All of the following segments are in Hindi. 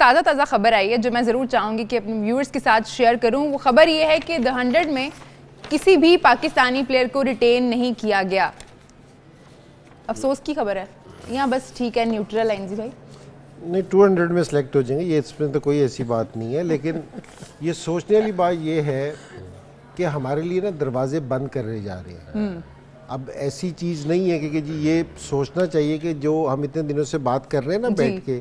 ताज़ा खबर आई है जो मैं ज़रूर चाहूँगी कि अपने व्यूअर्स के साथ शेयर करूँ। वो खबर ये है कि द 100 में किसी भी पाकिस्तानी प्लेयर को रिटेन नहीं किया गया। अफसोस की खबर है यहाँ, बस ठीक है, न्यूट्रल है जी भाई। नहीं, 200 में सेलेक्ट हो जाएंगे, ये इसमें तो कोई ऐसी बात नहीं है। लेकिन ये सोचने वाली बात ये है कि हमारे लिए ना दरवाजे बंद कर रहे जा रहे हैं। अब ऐसी चीज़ नहीं है कि जी ये सोचना चाहिए कि जो हम इतने दिनों से बात कर रहे हैं ना बैठ के,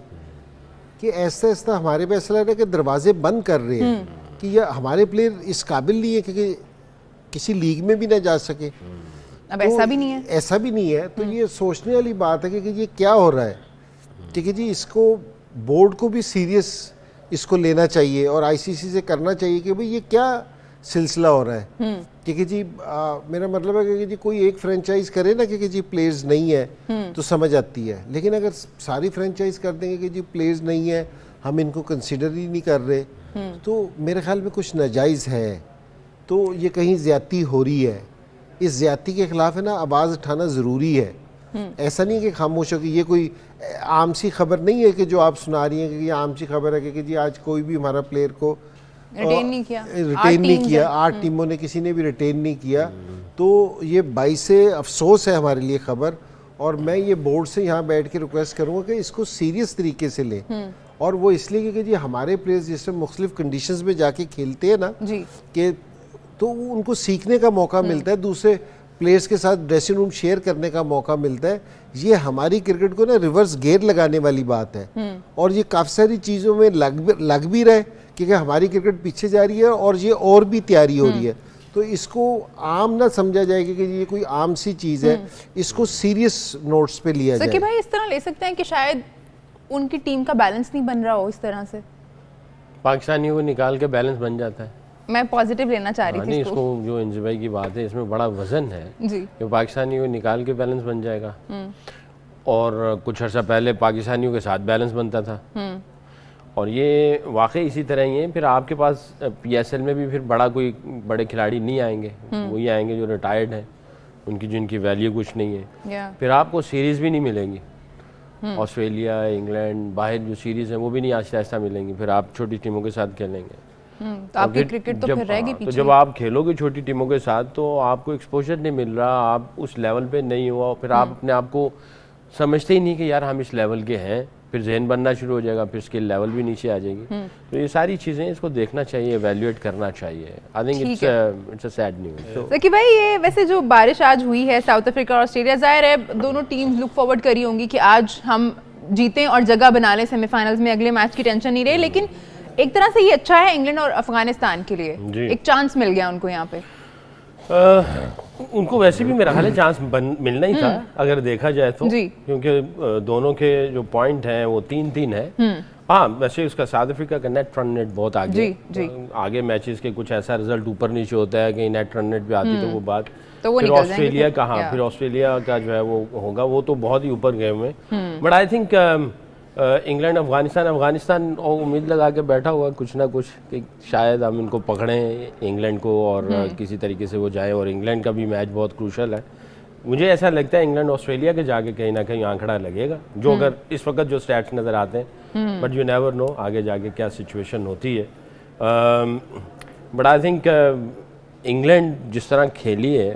कि ऐसा ऐसा हमारे पे ऐसा लग रहा है कि दरवाजे बंद कर रहे हैं कि ये हमारे प्लेयर इस काबिल नहीं है कि किसी लीग में भी ना जा सके। अब ऐसा भी नहीं है, ऐसा भी नहीं है। तो ये सोचने वाली बात है कि ये क्या हो रहा है। ठीक है जी, इसको बोर्ड को भी सीरियस इसको लेना चाहिए और आईसीसी से करना चाहिए कि भाई ये क्या सिलसिला हो रहा है। ठीक है जी, मेरा मतलब है कि जी कोई एक फ्रेंचाइज करे ना कि जी प्लेयर्स नहीं है तो समझ आती है, लेकिन अगर सारी फ्रेंचाइज कर देंगे कि जी प्लेयर्स नहीं है, हम इनको कंसिडर ही नहीं कर रहे, तो मेरे ख्याल में कुछ नाजायज़ है। तो ये कहीं ज़्यादती हो रही है। इस ज़्यादती के ख़िलाफ़ है ना आवाज़ उठाना ज़रूरी है। ऐसा नहीं है कि खामोश हो कि ये कोई आम सी खबर नहीं है कि जो आप सुना रही हैं कि ये आम सी खबर है कि जी आज कोई भी हमारा प्लेयर को रिटेन नहीं किया। 8 टीमों ने किसी ने भी रिटेन नहीं किया। तो ये बाइस अफसोस है हमारे लिए खबर। और मैं ये बोर्ड से यहाँ बैठ के रिक्वेस्ट करूँगा कि इसको सीरियस तरीके से लें। और वो इसलिए क्योंकि जी हमारे प्लेयर्स जिसमें मुख्तलिफ कंडीशंस में जाके खेलते हैं ना कि तो उनको सीखने का मौका मिलता है, दूसरे प्लेयर्स के साथ ड्रेसिंग रूम शेयर करने का मौका मिलता है। ये हमारी क्रिकेट को ना रिवर्स गेयर लगाने वाली बात है। और ये काफ़ी सारी चीज़ों में लग भी रहे क्योंकि हमारी क्रिकेट पीछे जा रही है और ये और भी तैयारी हो रही है। तो इसको आम ना समझा जाएगा कि ये कोई आम सी चीज़ है, इसको सीरियस नोट्स पे लिया जाए। कि भाई इस तरह ले सकते हैं कि शायद उनकी टीम का बैलेंस नहीं बन रहा हो इस तरह से, पाकिस्तानियों को निकाल के बैलेंस बन जाता है। मैं पॉजिटिव लेना चाह रही थी इसको जो इंजी भाई की बात है इसमें बड़ा वजन है जी, कि पाकिस्तानियों को निकाल के बैलेंस बन जाएगा। और कुछ अर्सा पहले पाकिस्तानियों के साथ बैलेंस बनता था और ये वाकई इसी तरह ही है। फिर आपके पास PSL में भी फिर बड़े खिलाड़ी नहीं आएंगे, वही आएंगे जो रिटायर्ड हैं, उनकी जिनकी वैल्यू कुछ नहीं है। फिर आपको सीरीज़ भी नहीं मिलेंगी, ऑस्ट्रेलिया, इंग्लैंड, बाहर जो सीरीज़ है वो भी नहीं आहिस्ता आहिस्ता मिलेंगी। फिर आप छोटी टीमों के साथ खेलेंगे तो आपकी क्रिकेट तो फिर रहेगी पीछे। तो जब आप खेलोगे छोटी टीमों के साथ तो आपको एक्सपोजर नहीं मिल रहा, आप उस लेवल पे नहीं हुआ, फिर आप अपने आप को समझते ही नहीं कि यार हम इस लेवल के हैं। फिर जहन बनना शुरू हो जाएगा, फिर स्किल लेवल भी नीचे आ जाएगी। तो ये सारी चीज़ें इसको देखना चाहिए, एवेल्युएट करना चाहिए। I think it's a sad news. तो कि भाई ये वैसे जो बारिश आज हुई है साउथ अफ्रीका और ऑस्ट्रेलिया, जाहिर है दोनों टीम्स लुक फॉरवर्ड करी होंगी कि आज हम जीतें और जगह बना लें सेमीफाइनल्स में, अगले मैच की टेंशन नहीं रही। लेकिन एक तरह से ये अच्छा है इंग्लैंड और अफगानिस्तान के लिए, एक चांस मिल गया उनको यहाँ पे। उनको वैसे भी मेरा ख्याल है चांस मिलना ही था अगर देखा जाए तो, क्योंकि दोनों के जो पॉइंट हैं वो 3-3 है। हाँ, वैसे उसका साउथ अफ्रीका का नेट रन रेट बहुत आगे आगे मैचेस के कुछ ऐसा रिजल्ट ऊपर नीचे होता है कि नेट रन रेट पे आती तो वो बात। तो वो फिर ऑस्ट्रेलिया का, हाँ फिर ऑस्ट्रेलिया का जो है वो होगा, वो तो बहुत ही ऊपर गए हुए। But I think England Afghanistan और उम्मीद लगा के बैठा हुआ कुछ ना कुछ कि शायद हम इनको पकड़ें इंग्लैंड को और किसी तरीके से वो जाए। और इंग्लैंड का भी मैच बहुत क्रूशल है। मुझे ऐसा लगता है इंग्लैंड ऑस्ट्रेलिया के जाके कहीं ना कहीं आंकड़ा लगेगा, जो अगर इस वक्त जो स्टैट्स नज़र आते हैं, बट यू नेवर नो आगे जाके क्या सिचुएशन होती है। बट आई थिंक इंग्लैंड जिस तरह खेली है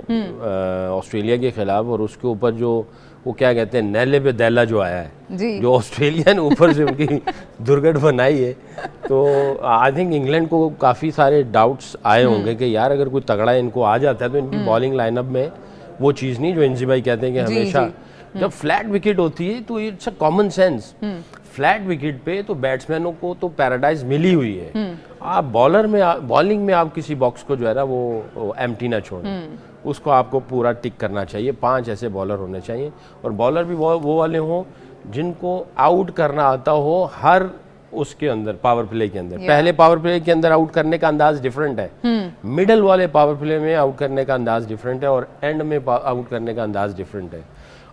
ऑस्ट्रेलिया के खिलाफ, और उसके ऊपर जो वो क्या कहते हैं नैले पे दैला जो आया है, जो ऑस्ट्रेलिया ने ऊपर से उनकी दुर्गट बनाई है, तो आई थिंक इंग्लैंड को काफ़ी सारे डाउट्स आए होंगे कि यार अगर कोई तगड़ा इनको आ जाता है तो इनकी बॉलिंग लाइनअप में वो चीज़ नहीं जो इंजी भाई कहते हैं कि हमेशा जब फ्लैट विकेट होती है तो it's a common sense. Flat wicket पे तो बैट्समैनों को तो पैराडाइज मिली हुई है। आप बॉलिंग में आप किसी बॉक्स को जो है ना वो एम्प्टी ना छोड़ें, उसको आपको पूरा टिक करना चाहिए। 5 ऐसे बॉलर होने चाहिए और बॉलर भी वो वाले हों जिनको आउट करना आता हो हर उसके अंदर, पावर प्ले के अंदर। पहले पावर प्ले के अंदर आउट करने का अंदाज डिफरेंट है, मिडल वाले पावर प्ले में आउट करने का अंदाज डिफरेंट है और एंड में आउट करने का अंदाज डिफरेंट है।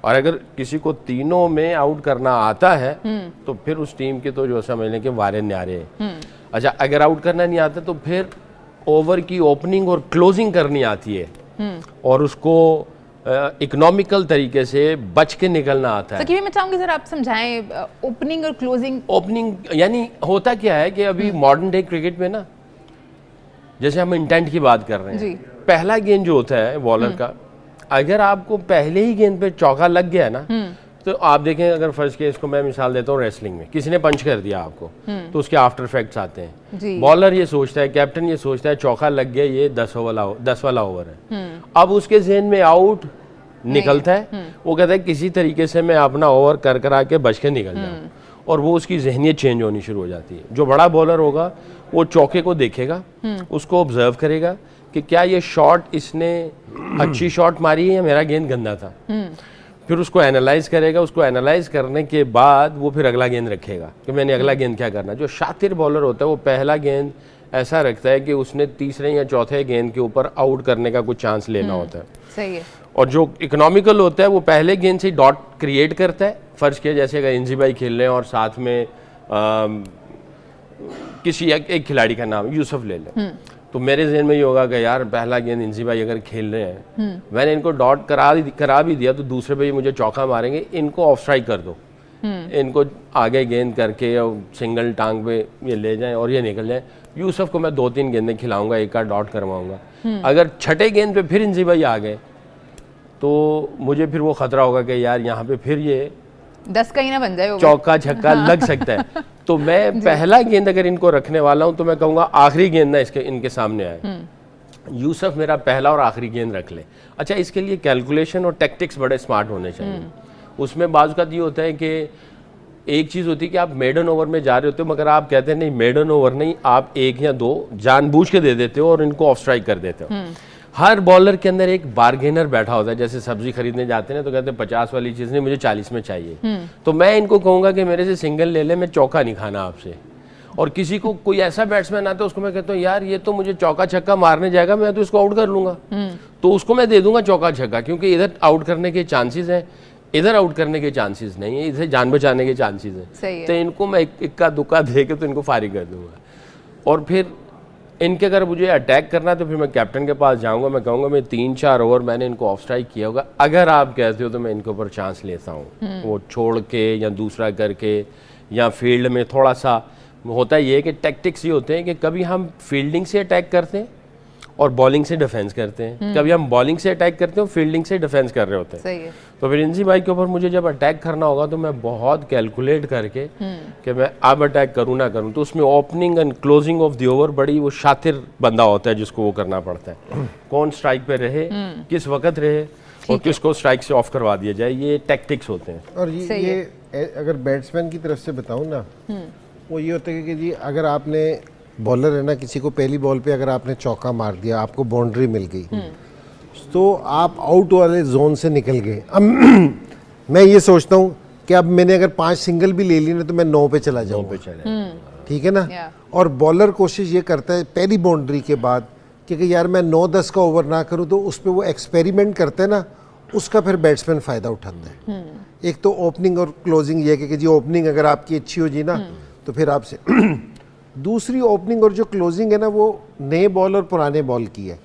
और अगर किसी को तीनों में आउट करना आता है तो फिर उस टीम के तो जो समझ लें कि वारे न्यारे हैं। अच्छा, अगर आउट करना नहीं आता तो फिर ओवर की ओपनिंग और क्लोजिंग करनी आती है और उसको इकोनॉमिकल तरीके से बच के निकलना आता है। सकीब मैं चाहूंगी सर आप समझाएं ओपनिंग और क्लोजिंग। ओपनिंग यानी होता क्या है कि अभी मॉडर्न डे क्रिकेट में ना, जैसे हम इंटेंट की बात कर रहे हैं, जी। पहला गेंद जो होता है बॉलर का, अगर आपको पहले ही गेंद पे चौका लग गया ना, तो आप देखें, अगर फर्स्ट केस को मैं मिसाल देता हूँ, रेसलिंग में किसी ने पंच कर दिया आपको, तो उसके आफ्टर इफेक्ट्स आते हैं। बॉलर ये सोचता है, कैप्टन ये सोचता है चौका लग गया, ये 10 वाला ओवर है। अब उसके ज़हन में आउट निकलता है, वो कहता है किसी तरीके से मैं अपना ओवर कर करा के बच के निकल जाऊँ, और वो उसकी जहनियत चेंज होनी शुरू हो जाती है। जो बड़ा बॉलर होगा वो चौके को देखेगा, उसको ऑब्जर्व करेगा कि क्या ये शॉट इसने अच्छी शॉट मारी है या मेरा गेंद गंदा था। फिर उसको एनालाइज करेगा, उसको एनालाइज करने के बाद वो फिर अगला गेंद रखेगा कि मैंने अगला गेंद क्या करना। जो शातिर बॉलर होता है वो पहला गेंद ऐसा रखता है कि उसने तीसरे या चौथे गेंद के ऊपर आउट करने का कुछ चांस लेना होता है। सही है। और जो इकोनॉमिकल होता है वो पहले गेंद से डॉट क्रिएट करता है। फर्ज किया जैसे अगर इंजी भाई खेल रहे हैं और साथ में किसी एक खिलाड़ी का नाम यूसुफ ले लें, तो मेरे जहन में ये होगा कि यार पहला गेंद इंजी भाई अगर खेल रहे हैं, मैंने इनको डॉट करा भी दिया, तो दूसरे भाई मुझे चौका मारेंगे, इनको ऑफ स्ट्राइक कर दो, इनको आगे गेंद करके और सिंगल टांग पे ये ले जाएं और ये निकल जाए। यूसुफ को मैं 2-3 गेंदें खिलाऊंगा, एक का डॉट करवाऊंगा। अगर छठे गेंद पे फिर इंजी भाई आ गए तो मुझे फिर वो खतरा होगा कि यार यहाँ पे फिर ये 10 का ही ना बन जाए, चौका छक्का लग सकता है। तो मैं पहला गेंद अगर इनको रखने वाला हूं तो मैं कहूंगा आखिरी गेंद ना इनके सामने आए, यूसुफ मेरा पहला और आखिरी गेंद रख ले। अच्छा, इसके लिए कैलकुलेशन और टैक्टिक्स बड़े स्मार्ट होने चाहिए। उसमें बाज़ का ये होता है कि एक चीज़ होती है कि आप मेडन ओवर में जा रहे होते हो, मगर आप कहते हैं नहीं मेडन ओवर नहीं, आप 1 या 2 जानबूझ के दे देते हो और इनको ऑफ स्ट्राइक कर देते हो। हर बॉलर के अंदर एक बार्गेनर बैठा होता है। जैसे सब्जी खरीदने जाते हैं तो कहते हैं 50 वाली चीज़ नहीं, मुझे 40 में चाहिए। तो मैं इनको कहूँगा कि मेरे से सिंगल ले ले, मैं चौका नहीं खाना आपसे। और किसी को कोई ऐसा बैट्समैन आता है उसको मैं कहता हूँ यार ये तो मुझे चौका छक्का मारने जाएगा, मैं तो इसको आउट कर लूँगा, तो उसको मैं दे दूंगा चौका छक्का, क्योंकि इधर आउट करने के चांसेस हैं, इधर आउट करने के चांसेस नहीं है, इधर जान बचाने के चांसेस हैं। तो इनको मैं इक्का दुक्का दे के तो इनको फारिग कर दूंगा। और फिर इनके अगर मुझे अटैक करना तो फिर मैं कैप्टन के पास जाऊंगा, मैं कहूँगा मैं 3-4 ओवर मैंने इनको ऑफ स्ट्राइक किया होगा, अगर आप कहते हो तो मैं इनके ऊपर चांस लेता हूँ, वो छोड़ के या दूसरा करके या फील्ड में थोड़ा सा होता है। ये कि टैक्टिक्स ये होते हैं कि कभी हम फील्डिंग से अटैक करते हैं और बॉलिंग से डिफेंस करते हैं, कभी हम बॉलिंग से अटैक करते हैं और फील्डिंग से डिफेंस कर रहे होते हैं। सही है। तो फिर इंजी भाई के ऊपर मुझे जब अटैक करना होगा तो मैं बहुत कैलकुलेट करके कि मैं अब अटैक करूँ ना करूँ, तो उसमें opening and closing of the over बड़ी वो शातिर बंदा होता है जिसको वो करना पड़ता है। कौन स्ट्राइक पे रहे, किस वक्त रहे और किसको स्ट्राइक से ऑफ करवा दिया जाए, ये टैक्टिक्स होते हैं। और ये अगर बैट्समैन की तरफ से बताऊँ ना, वो ये होता है कि जी अगर आपने बॉलर है ना, किसी को पहली बॉल पे अगर आपने चौका मार दिया, आपको बाउंड्री मिल गई, तो आप आउट वाले जोन से निकल गए। अब मैं ये सोचता हूँ कि अब मैंने अगर 5 सिंगल भी ले ली ना तो मैं 9 पे चला जाऊँगा, ठीक है ना। और बॉलर कोशिश ये करता है पहली बाउंड्री के बाद कि यार मैं 9-10 का ओवर ना करूँ, तो उस पर वो एक्सपेरिमेंट करते हैं ना, उसका फिर बैट्समैन फ़ायदा उठाता है। एक तो ओपनिंग और क्लोजिंग ये कि जी ओपनिंग अगर आपकी अच्छी हो जी ना तो फिर आपसे दूसरी ओपनिंग और जो क्लोजिंग है ना, वो नए बॉल और पुराने बॉल की है।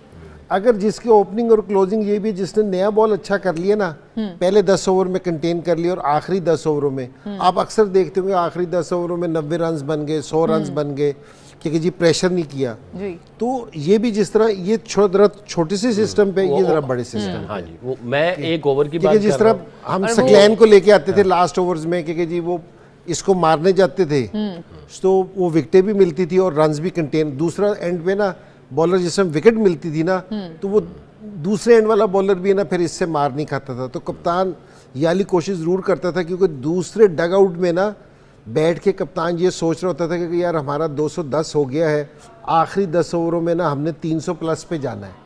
अगर जिसकी ओपनिंग और क्लोजिंग ये भी जिसने नया बॉल अच्छा कर लिया ना, पहले 10 ओवर में कंटेन कर लिया और आखिरी 10 ओवरों में आप अक्सर देखते होंगे आखिरी 10 ओवरों में 90 रन बन गए, 100 रन बन गए, क्योंकि जी प्रेशर नहीं किया जी। तो ये भी जिस तरह ये छोटे से सिस्टम पे, ये जरा बड़े सिस्टम। हाँ जी, वो मैं एक ओवर की बात जिस तरह हम सकलैन को लेके आते थे लास्ट ओवर्स में, क्योंकि जी वो इसको मारने जाते थे तो वो विकेटें भी मिलती थी और रन्स भी कंटेन। दूसरा एंड पे ना बॉलर जिसमें विकेट मिलती थी ना, तो वो दूसरे एंड वाला बॉलर भी है ना फिर इससे मार नहीं खाता था। तो कप्तान ये वाली कोशिश ज़रूर करता था, क्योंकि दूसरे डग आउट में ना बैठ के कप्तान ये सोच रहा होता था कि यार हमारा 210 हो गया है, आखिरी 10 ओवरों में ना हमने 300 प्लस पे जाना है।